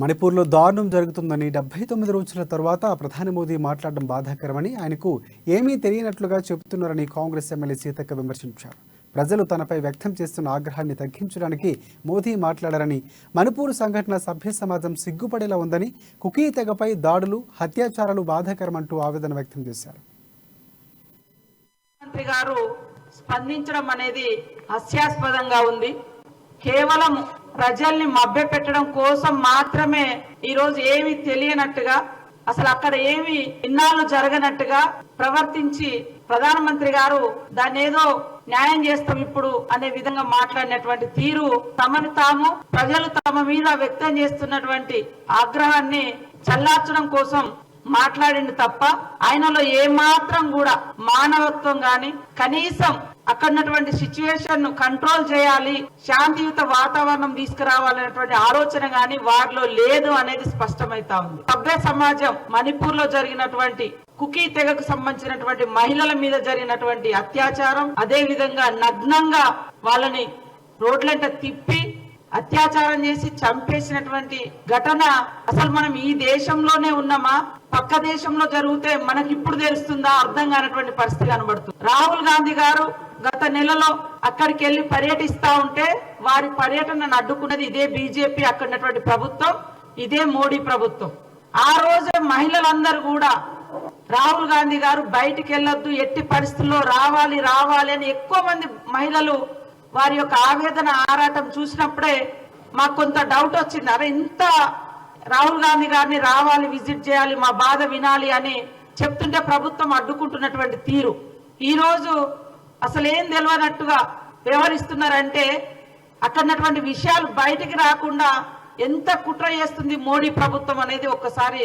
మణిపూర్లో దారుణం జరుగుతుందని 79 రోజుల తర్వాత ప్రధాని మోదీ మాట్లాడడం బాధాకరమని, ఆయనకు ఏమీ తెలియనట్లుగా చెబుతున్నారని కాంగ్రెస్ ఎమ్మెల్యే సీతక్క విమర్శించారు. ప్రజలు తనపై వ్యక్తం చేస్తున్న ఆగ్రహాన్ని తగ్గించడానికి మోదీ మాట్లాడారని, మణిపూర్ సంఘటన సభ్య సమాజం సిగ్గుపడేలా ఉందని, కుకీ తెగపై దాడులు, హత్యాచారాలు బాధాకరమంటూ ఆవేదన వ్యక్తం చేశారు. మంత్రి గారు స్పందించడం అనేది హాస్యాస్పదంగా ఉంది. కేవలం ప్రజల్ని మభ్యపెట్టడం కోసం మాత్రమే ఈ రోజు ఏమీ తెలియనట్టుగా, అసలు అక్కడ ఏమి ఇన్నాళ్ళు జరగనట్టుగా ప్రవర్తించి ప్రధానమంత్రి గారు దాన్ని ఏదో న్యాయం చేస్తాం ఇప్పుడు అనే విధంగా మాట్లాడినటువంటి తీరు, తమను తాము ప్రజలు తమ మీద వ్యక్తం చేస్తున్నటువంటి ఆగ్రహాన్ని చల్లార్చడం కోసం మాట్లాడింది తప్ప ఆయనలో ఏమాత్రం కూడా మానవత్వం గాని, కనీసం అక్కడున్నటువంటి సిచ్యువేషన్ ను కంట్రోల్ చేయాలి, శాంతియుత వాతావరణం తీసుకురావాలనేటువంటి ఆలోచన గాని వారిలో లేదు అనేది స్పష్టమైతా ఉంది. సభ్య సమాజం మణిపూర్ లో జరిగినటువంటి కుకీ తెగకు సంబంధించినటువంటి మహిళల మీద జరిగినటువంటి అత్యాచారం, అదే విధంగా నగ్నంగా వాళ్ళని రోడ్లంట తిప్పి అత్యాచారం చేసి చంపేసినటువంటి ఘటన అసలు మనం ఈ దేశంలోనే ఉన్నామా, పక్క దేశంలో జరిగితే మనకి ఇప్పుడు తెలుస్తుందా అర్థం కానటువంటి పరిస్థితి కనబడుతుంది. రాహుల్ గాంధీ గారు గత నెలలో అక్కడికి వెళ్లి పర్యటిస్తా ఉంటే వారి పర్యటనను అడ్డుకున్నది ఇదే బీజేపీ, అక్కడున్నటువంటి ప్రభుత్వం, ఇదే మోడీ ప్రభుత్వం. ఆ రోజే మహిళలందరూ కూడా రాహుల్ గాంధీ గారు బయటికి వెళ్ళొద్దు, ఎట్టి పరిస్థితుల్లో రావాలి రావాలి అని ఎక్కువ మంది మహిళలు వారి యొక్క ఆవేదన ఆరాటం చూసినప్పుడే మాకు కొంత డౌట్ వచ్చింది. అరే, ఇంత రాహుల్ గాంధీ గారిని రావాలి, విజిట్ చేయాలి, మా బాధ వినాలి అని చెప్తుంటే ప్రభుత్వం అడ్డుకుంటున్నటువంటి తీరు, ఈ రోజు అసలు ఏం తెలియనట్టుగా వ్యవహరిస్తున్నారంటే అక్కడున్నటువంటి విషయాలు బయటికి రాకుండా ఎంత కుట్ర చేస్తుంది మోడీ ప్రభుత్వం అనేది ఒక్కసారి